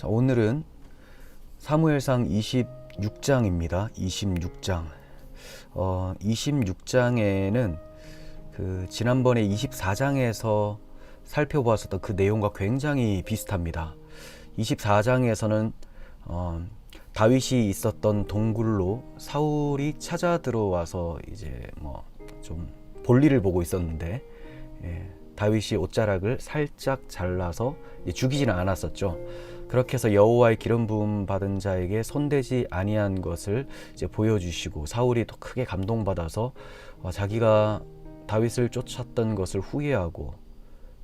자, 오늘은 사무엘상 26장입니다. 26장. 26장에는 지난번에 24장에서 살펴보았었던 그 내용과 굉장히 비슷합니다. 24장에서는 다윗이 있었던 동굴로 사울이 찾아 들어와서 이제 좀 볼일을 보고 있었는데, 다윗이 옷자락을 살짝 잘라서 죽이지는 않았었죠. 그렇게 해서 여호와의 기름 부음 받은 자에게 손대지 아니한 것을 이제 보여주시고, 사울이 또 크게 감동받아서 자기가 다윗을 쫓았던 것을 후회하고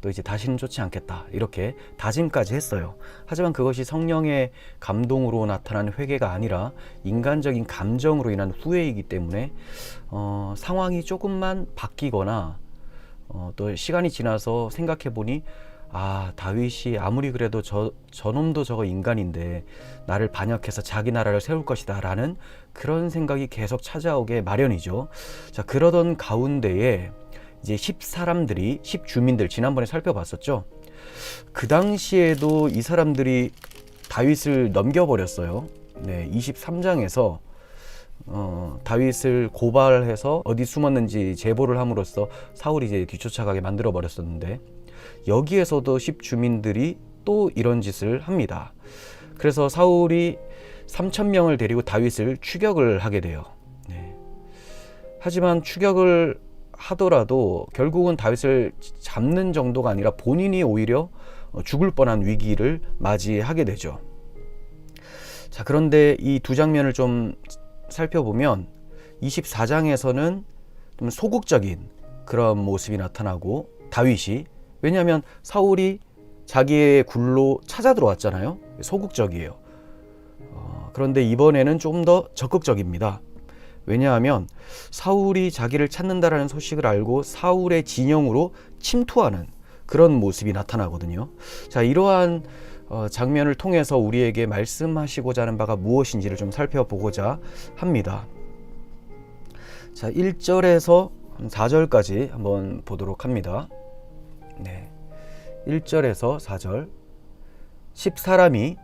또 이제 다시는 쫓지 않겠다 이렇게 다짐까지 했어요. 하지만 그것이 성령의 감동으로 나타난 회개가 아니라 인간적인 감정으로 인한 후회이기 때문에 상황이 조금만 바뀌거나 또 시간이 지나서 생각해 보니 다윗이 아무리 그래도 저놈도 저거 인간인데 나를 반역해서 자기 나라를 세울 것이다 라는 그런 생각이 계속 찾아오게 마련이죠. 자, 그러던 가운데에 이제 10주민들 지난번에 살펴봤었죠. 그 당시에도 이 사람들이 다윗을 넘겨버렸어요. 23장에서 다윗을 고발해서 어디 숨었는지 제보를 함으로써 사울이 이제 뒤쫓아가게 만들어 버렸었는데, 여기에서도 10주민들이 또 이런 짓을 합니다. 그래서 사울이 3,000명을 데리고 다윗을 추격을 하게 돼요. 하지만 추격을 하더라도 결국은 다윗을 잡는 정도가 아니라 본인이 오히려 죽을 뻔한 위기를 맞이하게 되죠. 자, 그런데 이 두 장면을 좀 살펴보면 24장에서는 좀 소극적인 그런 모습이 나타나고, 다윗이, 왜냐하면 사울이 자기의 굴로 찾아 들어왔잖아요. 소극적이에요. 그런데 이번에는 좀 더 적극적입니다. 왜냐하면 사울이 자기를 찾는다라는 소식을 알고 사울의 진영으로 침투하는 그런 모습이 나타나거든요. 자, 이러한 장면을 통해서 우리에게 말씀하시고자 하는 바가 무엇인지를 좀 살펴보고자 합니다. 자, 1절에서 4절까지 한번 보도록 합니다. 1절에서 4절. 10사람이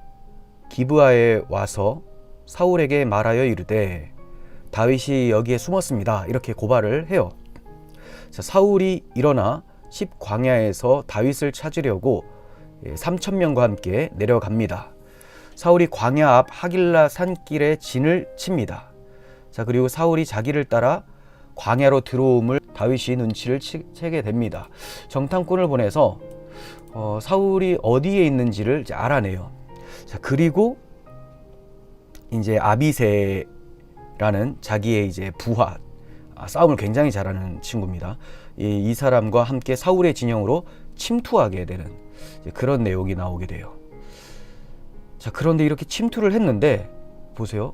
기브아에 와서 사울에게 말하여 이르되 다윗이 여기에 숨었습니다. 이렇게 고발을 해요. 자, 사울이 일어나 10광야에서 다윗을 찾으려고 3,000명과 함께 내려갑니다. 사울이 광야 앞 하길라 산길에 진을 칩니다. 자, 그리고 사울이 자기를 따라 광야로 들어옴을 다윗이 눈치를 채게 됩니다. 정탐꾼을 보내서 사울이 어디에 있는지를 이제 알아내요. 자, 그리고 이제 아비새라는 자기의 이제 부하, 싸움을 굉장히 잘하는 친구입니다. 이 사람과 함께 사울의 진영으로 침투하게 되는 그런 내용이 나오게 돼요. 자, 그런데 이렇게 침투를 했는데 보세요.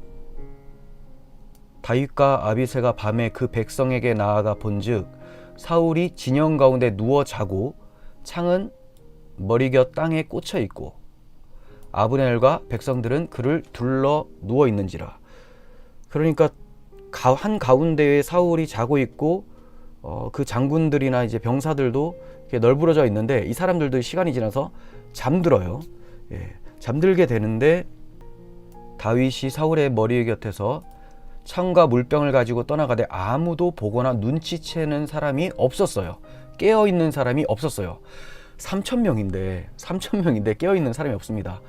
다윗과 아비새가 밤에 그 백성에게 나아가 본즉 사울이 진영 가운데 누워 자고 창은 머리곁 땅에 꽂혀 있고 아브넬과 백성들은 그를 둘러 누워 있는지라. 그러니까 한 가운데에 사울이 자고 있고 그 장군들이나 이제 병사들도 이렇게 널브러져 있는데 이 사람들도 시간이 지나서 잠들어요. 잠들게 되는데 다윗이 사울의 머리 곁에서 창과 물병을 가지고 떠나가되 아무도 보거나 눈치채는 사람이 없었어요. 깨어있는 사람이 없었어요. 3,000명인데 깨어있는 사람이 없습니다.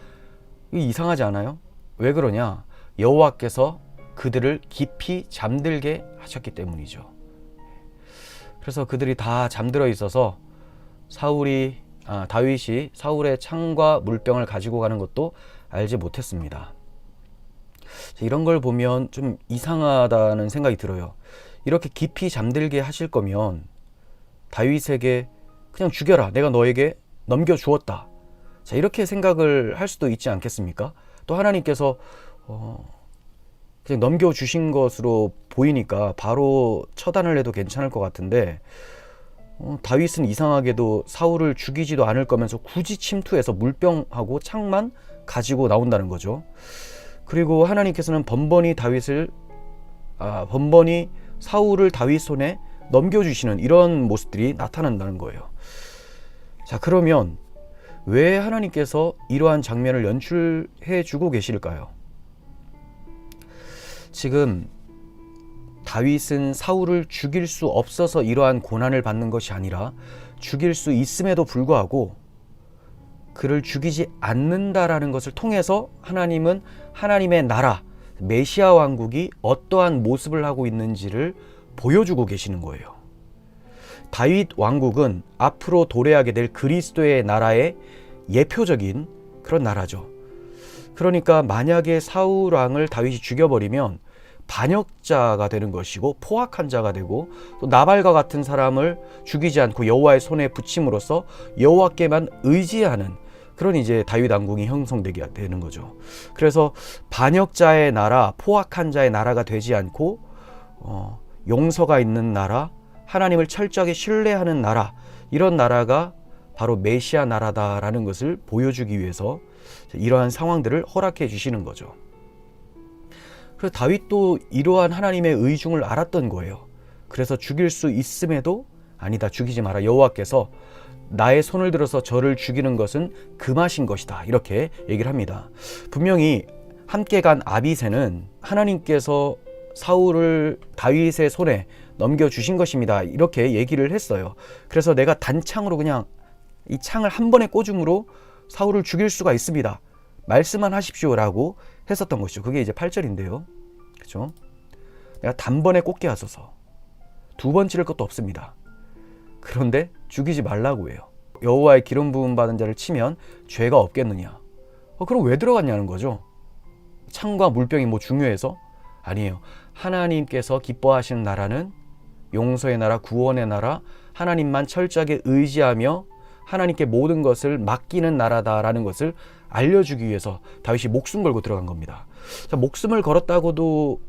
이거 이상하지 않아요? 왜 그러냐? 여호와께서 그들을 깊이 잠들게 하셨기 때문이죠. 그래서 그들이 다 잠들어 있어서 다윗이 사울의 창과 물병을 가지고 가는 것도 알지 못했습니다. 이런 걸 보면 좀 이상하다는 생각이 들어요. 이렇게 깊이 잠들게 하실 거면 다윗에게 그냥 죽여라, 내가 너에게 넘겨주었다, 자, 이렇게 생각을 할 수도 있지 않겠습니까? 또 하나님께서 그냥 넘겨주신 것으로 보이니까 바로 처단을 해도 괜찮을 것 같은데, 다윗은 이상하게도 사울을 죽이지도 않을 거면서 굳이 침투해서 물병하고 창만 가지고 나온다는 거죠. 그리고 하나님께서는 번번이 사울을 다윗 손에 넘겨주시는 이런 모습들이 나타난다는 거예요. 자, 그러면 왜 하나님께서 이러한 장면을 연출해 주고 계실까요? 지금 다윗은 사울을 죽일 수 없어서 이러한 고난을 받는 것이 아니라 죽일 수 있음에도 불구하고 그를 죽이지 않는다라는 것을 통해서 하나님은 하나님의 나라, 메시아 왕국이 어떠한 모습을 하고 있는지를 보여주고 계시는 거예요. 다윗 왕국은 앞으로 도래하게 될 그리스도의 나라의 예표적인 그런 나라죠. 그러니까 만약에 사울 왕을 다윗이 죽여버리면 반역자가 되는 것이고 포악한 자가 되고 또 나발과 같은 사람을 죽이지 않고 여호와의 손에 붙임으로써 여호와께만 의지하는 그런 이제 다윗 왕국이 형성되게 되는 거죠. 그래서 반역자의 나라, 포악한 자의 나라가 되지 않고 용서가 있는 나라, 하나님을 철저하게 신뢰하는 나라, 이런 나라가 바로 메시아 나라다라는 것을 보여주기 위해서 이러한 상황들을 허락해 주시는 거죠. 그래서 다윗도 이러한 하나님의 의중을 알았던 거예요. 그래서 죽일 수 있음에도 아니다, 죽이지 마라. 여호와께서 나의 손을 들어서 저를 죽이는 것은 금하신 것이다. 이렇게 얘기를 합니다. 분명히 함께 간 아비새는 하나님께서 사울을 다윗의 손에 넘겨주신 것입니다. 이렇게 얘기를 했어요. 그래서 내가 단창으로 그냥 이 창을 한 번에 꽂음으로 사울을 죽일 수가 있습니다. 말씀만 하십시오라고 했었던 것이죠. 그게 이제 8절인데요. 그렇죠? 내가 단번에 꽂게 하소서. 두 번 찌를 것도 없습니다. 그런데 죽이지 말라고 해요. 여호와의 기름 부음 받은 자를 치면 죄가 없겠느냐. 그럼 왜 들어갔냐는 거죠. 창과 물병이 뭐 중요해서? 아니에요. 하나님께서 기뻐하시는 나라는 용서의 나라, 구원의 나라, 하나님만 철저하게 의지하며 하나님께 모든 것을 맡기는 나라다라는 것을 알려주기 위해서 다윗이 목숨 걸고 들어간 겁니다. 자, 목숨을 걸었다고도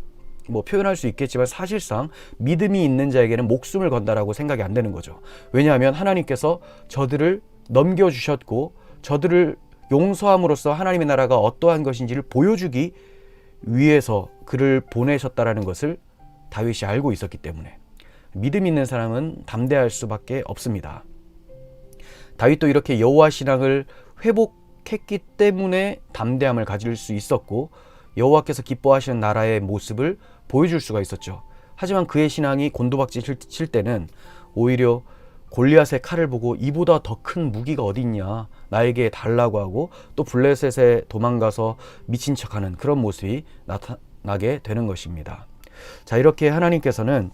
뭐 표현할 수 있겠지만 사실상 믿음이 있는 자에게는 목숨을 건다라고 생각이 안 되는 거죠. 왜냐하면 하나님께서 저들을 넘겨주셨고 저들을 용서함으로써 하나님의 나라가 어떠한 것인지를 보여주기 위해서 그를 보내셨다라는 것을 다윗이 알고 있었기 때문에 믿음 있는 사람은 담대할 수밖에 없습니다. 다윗도 이렇게 여호와 신앙을 회복했기 때문에 담대함을 가질 수 있었고 여호와께서 기뻐하시는 나라의 모습을 보여줄 수가 있었죠. 하지만 그의 신앙이 곤두박질 칠 때는 오히려 골리앗의 칼을 보고 이보다 더 큰 무기가 어디 있냐, 나에게 달라고 하고 또 블레셋에 도망가서 미친 척하는 그런 모습이 나타나게 되는 것입니다. 자, 이렇게 하나님께서는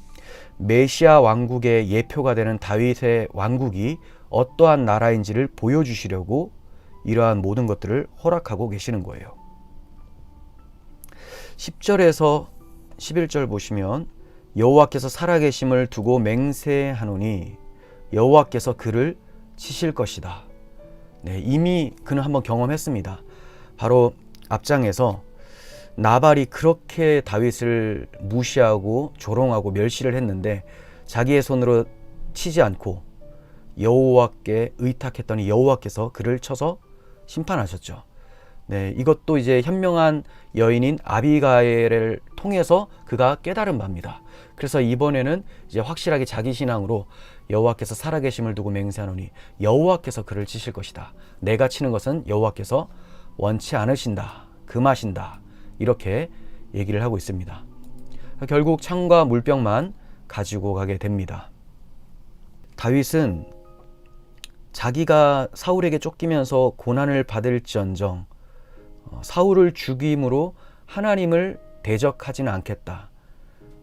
메시아 왕국의 예표가 되는 다윗의 왕국이 어떠한 나라인지를 보여주시려고 이러한 모든 것들을 허락하고 계시는 거예요. 10절에서 11절 보시면 여호와께서 살아계심을 두고 맹세하노니 여호와께서 그를 치실 것이다. 네, 이미 그는 한번 경험했습니다. 바로 앞장에서 나발이 그렇게 다윗을 무시하고 조롱하고 멸시를 했는데 자기의 손으로 치지 않고 여호와께 의탁했더니 여호와께서 그를 쳐서 심판하셨죠. 네, 이것도 이제 현명한 여인인 아비가일을 통해서 그가 깨달은 바입니다. 그래서 이번에는 이제 확실하게 자기 신앙으로 여호와께서 살아계심을 두고 맹세하노니 여호와께서 그를 치실 것이다. 내가 치는 것은 여호와께서 원치 않으신다. 금하신다. 이렇게 얘기를 하고 있습니다. 결국 창과 물병만 가지고 가게 됩니다. 다윗은 자기가 사울에게 쫓기면서 고난을 받을지언정 사울을 죽임으로 하나님을 대적하지는 않겠다.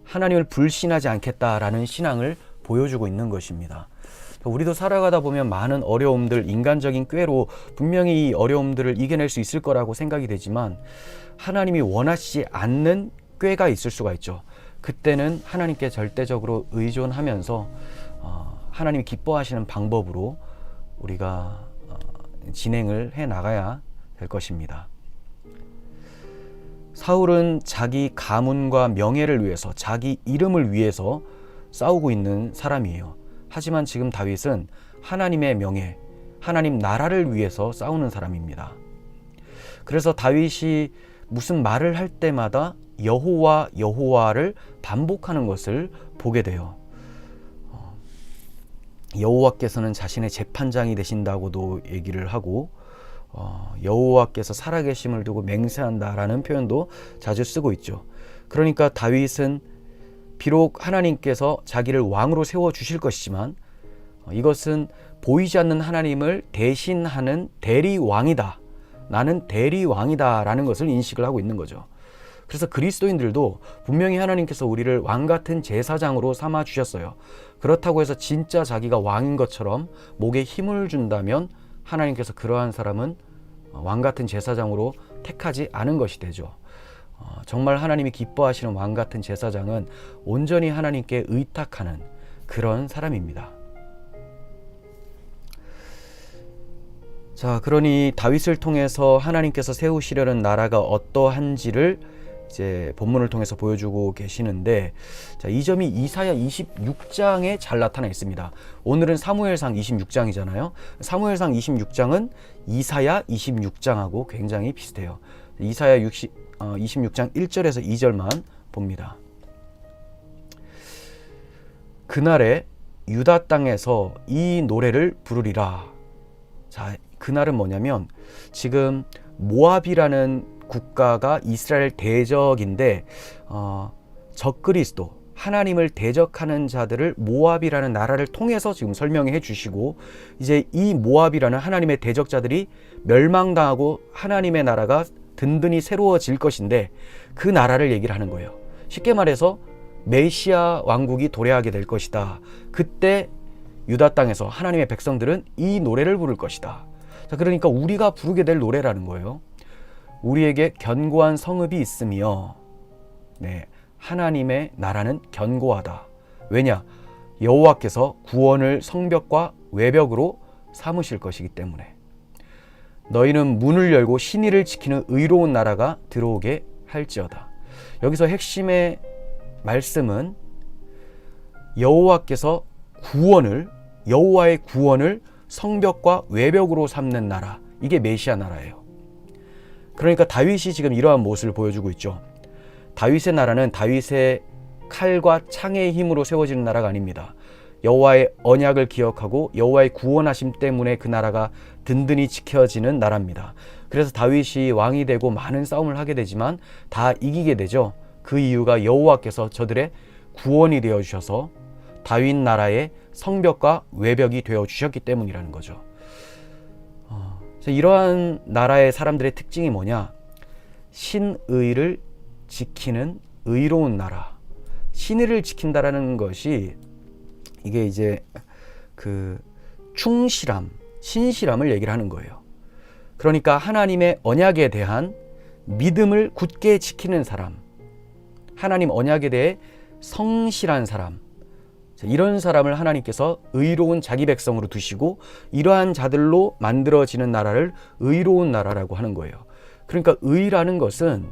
하나님을 불신하지 않겠다라는 신앙을 보여주고 있는 것입니다. 우리도 살아가다 보면 많은 어려움들, 인간적인 꾀로 분명히 이 어려움들을 이겨낼 수 있을 거라고 생각이 되지만 하나님이 원하시지 않는 꾀가 있을 수가 있죠. 그때는 하나님께 절대적으로 의존하면서 하나님이 기뻐하시는 방법으로 우리가 진행을 해 나가야 될 것입니다. 사울은 자기 가문과 명예를 위해서, 자기 이름을 위해서 싸우고 있는 사람이에요. 하지만 지금 다윗은 하나님의 명예, 하나님 나라를 위해서 싸우는 사람입니다. 그래서 다윗이 무슨 말을 할 때마다 여호와, 여호와를 반복하는 것을 보게 돼요. 여호와께서는 자신의 재판장이 되신다고도 얘기를 하고 여호와께서 살아계심을 두고 맹세한다라는 표현도 자주 쓰고 있죠. 그러니까 다윗은 비록 하나님께서 자기를 왕으로 세워주실 것이지만 이것은 보이지 않는 하나님을 대신하는 대리왕이다. 나는 대리왕이다 라는 것을 인식을 하고 있는 거죠. 그래서 그리스도인들도 분명히 하나님께서 우리를 왕같은 제사장으로 삼아 주셨어요. 그렇다고 해서 진짜 자기가 왕인 것처럼 목에 힘을 준다면 하나님께서 그러한 사람은 왕같은 제사장으로 택하지 않은 것이 되죠. 정말 하나님이 기뻐하시는 왕같은 제사장은 온전히 하나님께 의탁하는 그런 사람입니다. 자, 그러니 다윗을 통해서 하나님께서 세우시려는 나라가 어떠한지를 이제 본문을 통해서 보여주고 계시는데, 자, 이 점이 이사야 26장에 잘 나타나 있습니다. 오늘은 사무엘상 26장이잖아요. 사무엘상 26장은 이사야 26장하고 굉장히 비슷해요. 이사야 26장 1절에서 2절만 봅니다. 그날에 유다 땅에서 이 노래를 부르리라. 자, 그날은 뭐냐면 지금 모압이라는 국가가 이스라엘 대적인데 적그리스도 하나님을 대적하는 자들을 모압이라는 나라를 통해서 지금 설명해 주시고, 이제 이 모압이라는 하나님의 대적자들이 멸망당하고 하나님의 나라가 든든히 새로워질 것인데 그 나라를 얘기를 하는 거예요. 쉽게 말해서 메시아 왕국이 도래하게 될 것이다. 그때 유다 땅에서 하나님의 백성들은 이 노래를 부를 것이다. 자, 그러니까 우리가 부르게 될 노래라는 거예요. 우리에게 견고한 성읍이 있으며, 하나님의 나라는 견고하다. 왜냐? 여호와께서 구원을 성벽과 외벽으로 삼으실 것이기 때문에. 너희는 문을 열고 신의를 지키는 의로운 나라가 들어오게 할지어다. 여기서 핵심의 말씀은 여호와께서 여호와의 구원을 성벽과 외벽으로 삼는 나라, 이게 메시아 나라예요. 그러니까 다윗이 지금 이러한 모습을 보여주고 있죠. 다윗의 나라는 다윗의 칼과 창의 힘으로 세워지는 나라가 아닙니다. 여호와의 언약을 기억하고 여호와의 구원하심 때문에 그 나라가 든든히 지켜지는 나라입니다. 그래서 다윗이 왕이 되고 많은 싸움을 하게 되지만 다 이기게 되죠. 그 이유가 여호와께서 저들의 구원이 되어 주셔서 다윗 나라의 성벽과 외벽이 되어 주셨기 때문이라는 거죠. 이러한 나라의 사람들의 특징이 뭐냐? 신의를 지키는 의로운 나라. 신의를 지킨다라는 것이 이게 이제 그 충실함, 신실함을 얘기를 하는 거예요. 그러니까 하나님의 언약에 대한 믿음을 굳게 지키는 사람, 하나님 언약에 대해 성실한 사람, 이런 사람을 하나님께서 의로운 자기 백성으로 두시고 이러한 자들로 만들어지는 나라를 의로운 나라라고 하는 거예요. 그러니까 의라는 것은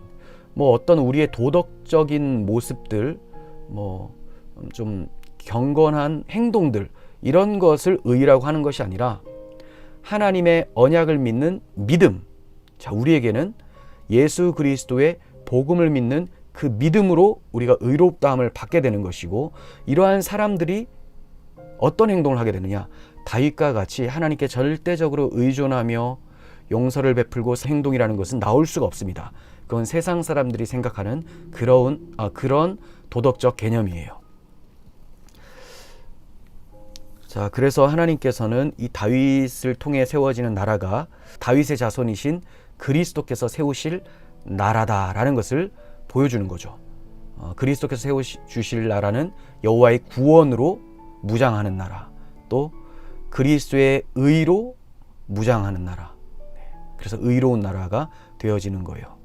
뭐 어떤 우리의 도덕적인 모습들, 뭐 좀 경건한 행동들, 이런 것을 의라고 하는 것이 아니라 하나님의 언약을 믿는 믿음. 자, 우리에게는 예수 그리스도의 복음을 믿는 그 믿음으로 우리가 의롭다함을 받게 되는 것이고, 이러한 사람들이 어떤 행동을 하게 되느냐? 다윗과 같이 하나님께 절대적으로 의존하며 용서를 베풀고 행동이라는 것은 나올 수가 없습니다. 그건 세상 사람들이 생각하는 그런 도덕적 개념이에요. 자, 그래서 하나님께서는 이 다윗을 통해 세워지는 나라가 다윗의 자손이신 그리스도께서 세우실 나라다라는 것을 보여주는 거죠. 그리스도께서 세워주실 나라는 여호와의 구원으로 무장하는 나라, 또 그리스도의 의로 무장하는 나라. 그래서 의로운 나라가 되어지는 거예요.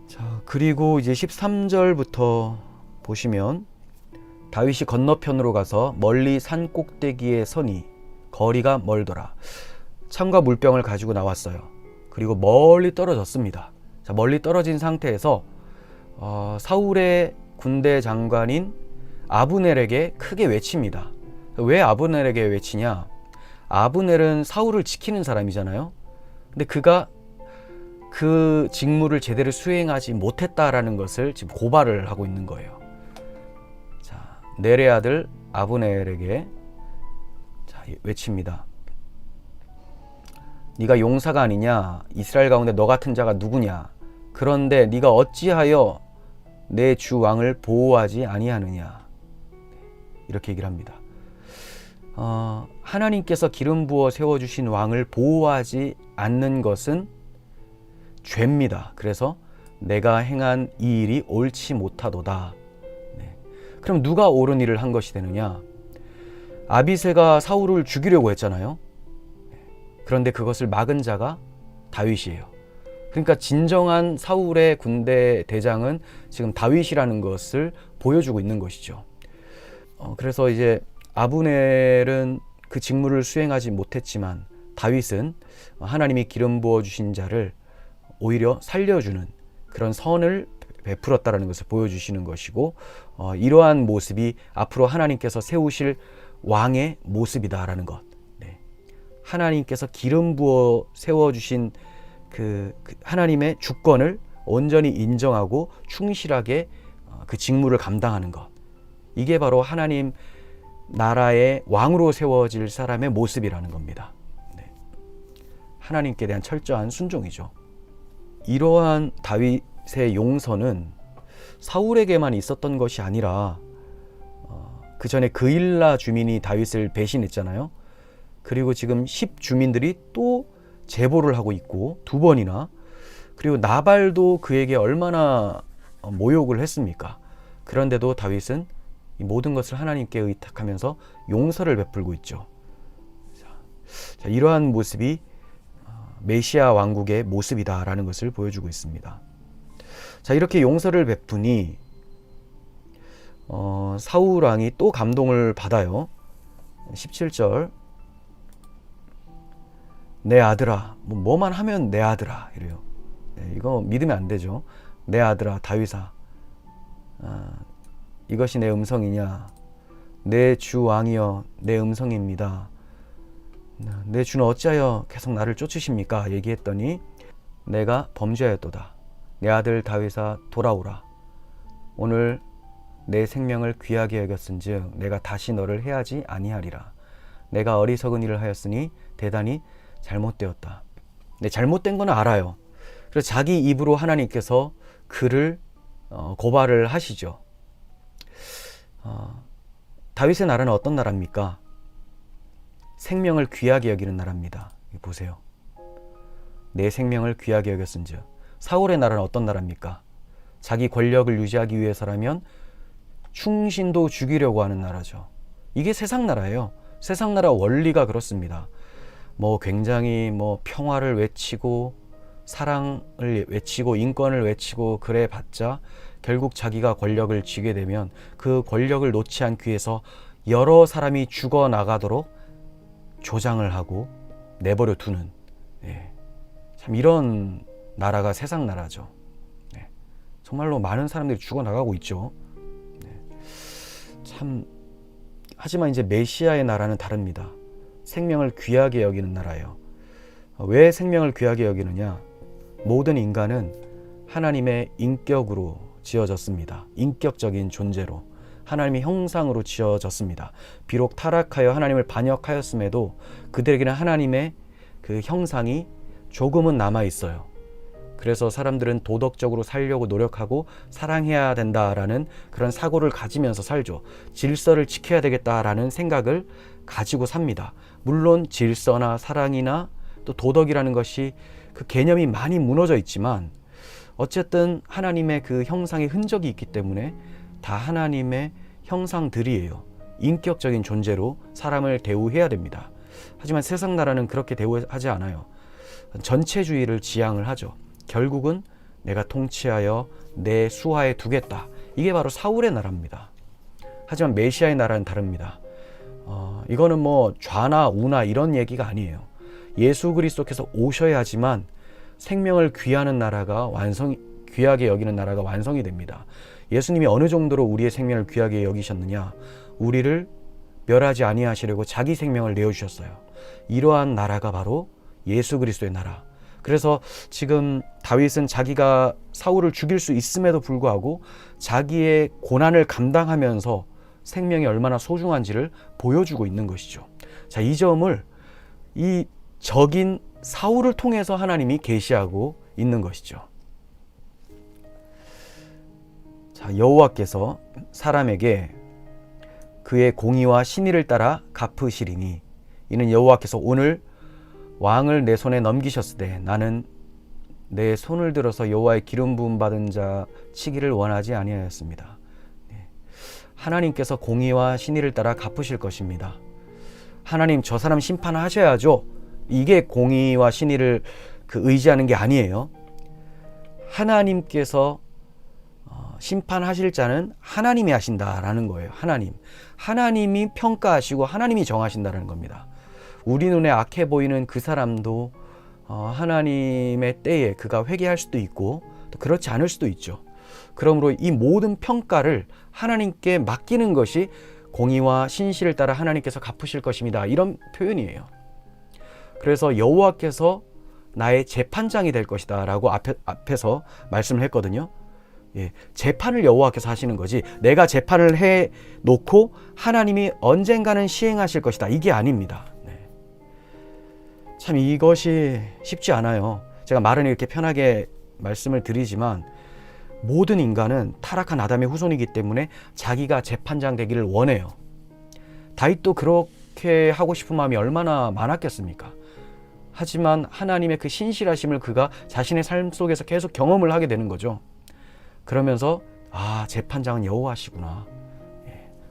자, 그리고 이제 13절부터 보시면 다윗이 건너편으로 가서 멀리 산 꼭대기에 서니 거리가 멀더라. 창과 물병을 가지고 나왔어요. 그리고 멀리 떨어졌습니다. 자, 멀리 떨어진 상태에서 사울의 군대 장관인 아브넬에게 크게 외칩니다. 왜 아브넬에게 외치냐? 아브넬은 사울을 지키는 사람이잖아요. 근데 그가 그 직무를 제대로 수행하지 못했다라는 것을 지금 고발을 하고 있는 거예요. 자, 넬의 아들 아브넬에게 자, 외칩니다. 네가 용사가 아니냐? 이스라엘 가운데 너 같은 자가 누구냐? 그런데 네가 어찌하여 내 주 왕을 보호하지 아니하느냐? 이렇게 얘기를 합니다. 하나님께서 기름 부어 세워주신 왕을 보호하지 않는 것은 죄입니다. 그래서 내가 행한 이 일이 옳지 못하도다. 네. 그럼 누가 옳은 일을 한 것이 되느냐? 아비새가 사울을 죽이려고 했잖아요. 그런데 그것을 막은 자가 다윗이에요. 그러니까 진정한 사울의 군대 대장은 지금 다윗이라는 것을 보여주고 있는 것이죠. 그래서 이제 아브넬은 그 직무를 수행하지 못했지만 다윗은 하나님이 기름 부어 주신 자를 오히려 살려주는 그런 선을 베풀었다라는 것을 보여주시는 것이고, 이러한 모습이 앞으로 하나님께서 세우실 왕의 모습이다라는 것. 네. 하나님께서 기름 부어 세워주신 그 하나님의 주권을 온전히 인정하고 충실하게 그 직무를 감당하는 것. 이게 바로 하나님 나라의 왕으로 세워질 사람의 모습이라는 겁니다. 네. 하나님께 대한 철저한 순종이죠. 이러한 다윗의 용서는 사울에게만 있었던 것이 아니라 그 전에 그일라 주민이 다윗을 배신했잖아요. 그리고 지금 10 주민들이 또 제보를 하고 있고 2번이나, 그리고 나발도 그에게 얼마나 모욕을 했습니까? 그런데도 다윗은 이 모든 것을 하나님께 의탁하면서 용서를 베풀고 있죠. 자, 이러한 모습이 메시아 왕국의 모습이다라는 것을 보여주고 있습니다. 자, 이렇게 용서를 베푸니 사울 왕이 또 감동을 받아요. 17절, 내 아들아, 뭐만 하면 내 아들아 이래요. 네, 이거 믿으면 안 되죠. 내 아들아 다윗아, 이것이 내 음성이냐? 내 주 왕이여 내 음성입니다. 내 주는 어찌하여 계속 나를 쫓으십니까? 얘기했더니 내가 범죄하였도다. 내 아들 다윗아 돌아오라. 오늘 내 생명을 귀하게 여겼은즉 내가 다시 너를 해하지 아니하리라. 내가 어리석은 일을 하였으니 대단히 잘못되었다. 네, 잘못된 건 알아요. 그래서 자기 입으로 하나님께서 그를 고발을 하시죠. 다윗의 나라는 어떤 나라입니까? 생명을 귀하게 여기는 나라입니다. 보세요. 내 생명을 귀하게 여겼은즉. 사울의 나라는 어떤 나라입니까? 자기 권력을 유지하기 위해서라면 충신도 죽이려고 하는 나라죠. 이게 세상 나라예요. 세상 나라 원리가 그렇습니다. 굉장히 평화를 외치고 사랑을 외치고 인권을 외치고 그래 봤자 결국 자기가 권력을 쥐게 되면 그 권력을 놓지 않기 위해서 여러 사람이 죽어나가도록 조장을 하고 내버려 두는, 참 이런 나라가 세상 나라죠. 정말로 많은 사람들이 죽어나가고 있죠. 참, 하지만 이제 메시아의 나라는 다릅니다. 생명을 귀하게 여기는 나라예요. 왜 생명을 귀하게 여기느냐? 모든 인간은 하나님의 인격으로 지어졌습니다. 인격적인 존재로 하나님의 형상으로 지어졌습니다. 비록 타락하여 하나님을 반역하였음에도 그들에게는 하나님의 그 형상이 조금은 남아 있어요. 그래서 사람들은 도덕적으로 살려고 노력하고 사랑해야 된다라는 그런 사고를 가지면서 살죠. 질서를 지켜야 되겠다라는 생각을 가지고 삽니다. 물론 질서나 사랑이나 또 도덕이라는 것이 그 개념이 많이 무너져 있지만 어쨌든 하나님의 그 형상의 흔적이 있기 때문에 다 하나님의 형상들이에요. 인격적인 존재로 사람을 대우해야 됩니다. 하지만 세상 나라는 그렇게 대우하지 않아요. 전체주의를 지향을 하죠. 결국은 내가 통치하여 내 수하에 두겠다. 이게 바로 사울의 나라입니다. 하지만 메시아의 나라는 다릅니다. 이거는 좌나 우나 이런 얘기가 아니에요. 예수 그리스도께서 오셔야지만 생명을 귀하는 나라가 귀하게 여기는 나라가 완성이 됩니다. 예수님이 어느 정도로 우리의 생명을 귀하게 여기셨느냐? 우리를 멸하지 아니하시려고 자기 생명을 내어주셨어요. 이러한 나라가 바로 예수 그리스도의 나라. 그래서 지금 다윗은 자기가 사울을 죽일 수 있음에도 불구하고 자기의 고난을 감당하면서 생명이 얼마나 소중한지를 보여주고 있는 것이죠. 자, 이 점을 이 적인 사울을 통해서 하나님이 계시하고 있는 것이죠. 자, 여호와께서 사람에게 그의 공의와 신의를 따라 갚으시리니 이는 여호와께서 오늘 왕을 내 손에 넘기셨을 때 나는 내 손을 들어서 여호와의 기름 부음 받은 자 치기를 원하지 아니하였습니다. 하나님께서 공의와 신의를 따라 갚으실 것입니다. 하나님, 저 사람 심판하셔야죠. 이게 공의와 신의를 의지하는 게 아니에요. 하나님께서 심판하실 자는 하나님이 하신다라는 거예요. 하나님이 평가하시고 하나님이 정하신다는 겁니다. 우리 눈에 악해 보이는 그 사람도 하나님의 때에 그가 회개할 수도 있고 또 그렇지 않을 수도 있죠. 그러므로 이 모든 평가를 하나님께 맡기는 것이 공의와 신실을 따라 하나님께서 갚으실 것입니다. 이런 표현이에요. 그래서 여호와께서 나의 재판장이 될 것이다 라고 앞에서 말씀을 했거든요. 예, 재판을 여호와께서 하시는 거지 내가 재판을 해놓고 하나님이 언젠가는 시행하실 것이다, 이게 아닙니다. 네. 참 이것이 쉽지 않아요. 제가 말은 이렇게 편하게 말씀을 드리지만 모든 인간은 타락한 아담의 후손이기 때문에 자기가 재판장 되기를 원해요. 다윗도 그렇게 하고 싶은 마음이 얼마나 많았겠습니까? 하지만 하나님의 그 신실하심을 그가 자신의 삶 속에서 계속 경험을 하게 되는 거죠. 그러면서 재판장은 여호와시구나,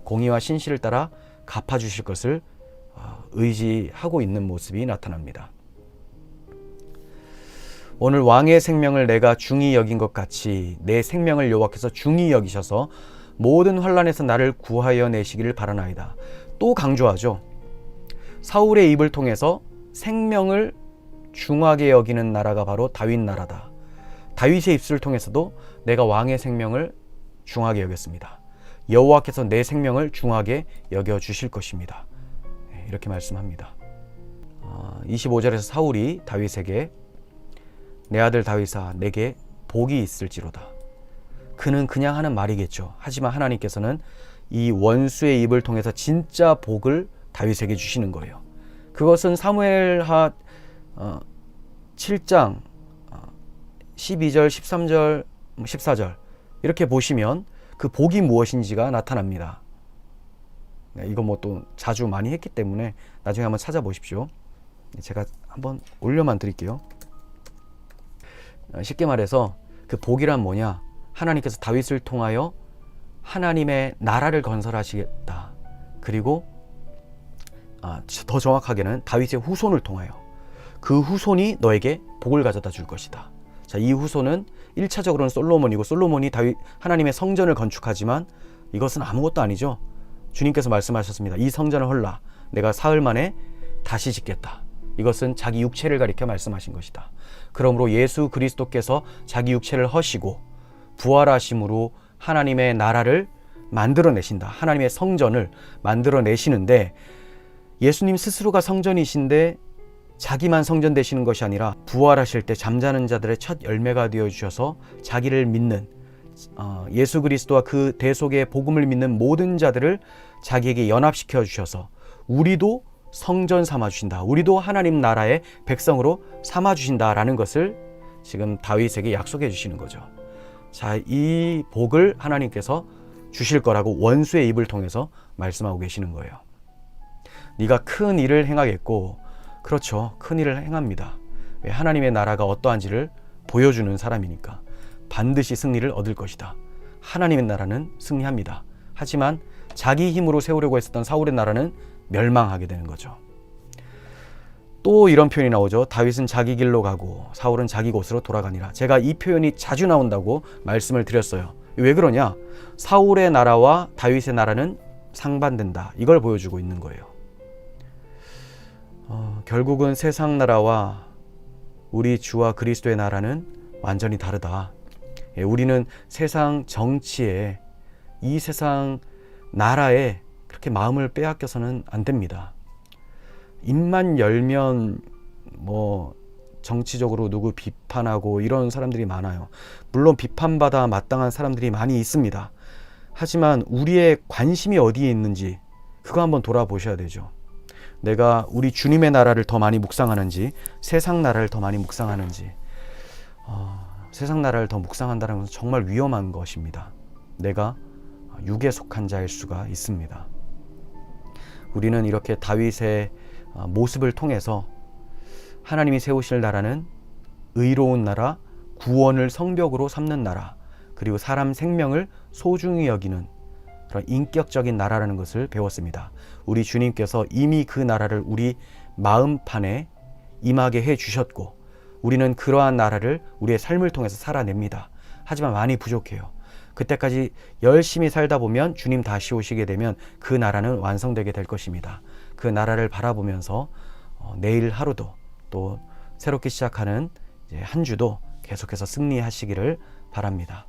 공의와 신실을 따라 갚아주실 것을 의지하고 있는 모습이 나타납니다. 오늘 왕의 생명을 내가 중히 여긴 것 같이 내 생명을 여호와께서 중히 여기셔서 모든 환난에서 나를 구하여 내시기를 바라나이다. 또 강조하죠. 사울의 입을 통해서 생명을 중하게 여기는 나라가 바로 다윗 나라다. 다윗의 입술을 통해서도 내가 왕의 생명을 중하게 여겼습니다. 여호와께서 내 생명을 중하게 여겨주실 것입니다. 이렇게 말씀합니다. 25절에서 사울이 다윗에게 내 아들 다윗아 내게 복이 있을지로다. 그는 그냥 하는 말이겠죠. 하지만 하나님께서는 이 원수의 입을 통해서 진짜 복을 다윗에게 주시는 거예요. 그것은 사무엘하 7장 12절, 13절, 14절 이렇게 보시면 그 복이 무엇인지가 나타납니다. 이거 뭐 또 자주 많이 했기 때문에 나중에 한번 찾아보십시오. 제가 한번 올려만 드릴게요. 쉽게 말해서 그 복이란 뭐냐? 하나님께서 다윗을 통하여 하나님의 나라를 건설하시겠다. 그리고 더 정확하게는 다윗의 후손을 통하여 그 후손이 너에게 복을 가져다 줄 것이다. 자, 이 후손은 1차적으로는 솔로몬이고 솔로몬이 하나님의 성전을 건축하지만 이것은 아무것도 아니죠. 주님께서 말씀하셨습니다. 이 성전을 헐라 내가 사흘 만에 다시 짓겠다. 이것은 자기 육체를 가리켜 말씀하신 것이다. 그러므로 예수 그리스도께서 자기 육체를 허시고 부활하심으로 하나님의 나라를 만들어내신다. 하나님의 성전을 만들어내시는데 예수님 스스로가 성전이신데 자기만 성전 되시는 것이 아니라 부활하실 때 잠자는 자들의 첫 열매가 되어주셔서 자기를 믿는 예수 그리스도와 그 대속의 복음을 믿는 모든 자들을 자기에게 연합시켜 주셔서 우리도 성전 삼아주신다. 우리도 하나님 나라의 백성으로 삼아주신다라는 것을 지금 다윗에게 약속해 주시는 거죠. 자, 이 복을 하나님께서 주실 거라고 원수의 입을 통해서 말씀하고 계시는 거예요. 네가 큰 일을 행하겠고, 그렇죠, 큰 일을 행합니다. 왜? 하나님의 나라가 어떠한지를 보여주는 사람이니까 반드시 승리를 얻을 것이다. 하나님의 나라는 승리합니다. 하지만 자기 힘으로 세우려고 했었던 사울의 나라는 멸망하게 되는 거죠. 또 이런 표현이 나오죠. 다윗은 자기 길로 가고 사울은 자기 곳으로 돌아가니라. 제가 이 표현이 자주 나온다고 말씀을 드렸어요. 왜 그러냐? 사울의 나라와 다윗의 나라는 상반된다. 이걸 보여주고 있는 거예요. 결국은 세상 나라와 우리 주와 그리스도의 나라는 완전히 다르다. 우리는 세상 정치에, 이 세상 나라에 그렇게 마음을 빼앗겨서는 안 됩니다. 입만 열면 정치적으로 누구 비판하고 이런 사람들이 많아요. 물론 비판받아 마땅한 사람들이 많이 있습니다. 하지만 우리의 관심이 어디에 있는지 그거 한번 돌아보셔야 되죠. 내가 우리 주님의 나라를 더 많이 묵상하는지 세상 나라를 더 많이 묵상하는지, 세상 나라를 더 묵상한다는 것은 정말 위험한 것입니다. 내가 육에 속한 자일 수가 있습니다. 우리는 이렇게 다윗의 모습을 통해서 하나님이 세우실 나라는 의로운 나라, 구원을 성벽으로 삼는 나라, 그리고 사람 생명을 소중히 여기는 그런 인격적인 나라라는 것을 배웠습니다. 우리 주님께서 이미 그 나라를 우리 마음판에 임하게 해 주셨고, 우리는 그러한 나라를 우리의 삶을 통해서 살아냅니다. 하지만 많이 부족해요. 그때까지 열심히 살다 보면 주님 다시 오시게 되면 그 나라는 완성되게 될 것입니다. 그 나라를 바라보면서 내일 하루도 또 새롭게 시작하는 이제 한 주도 계속해서 승리하시기를 바랍니다.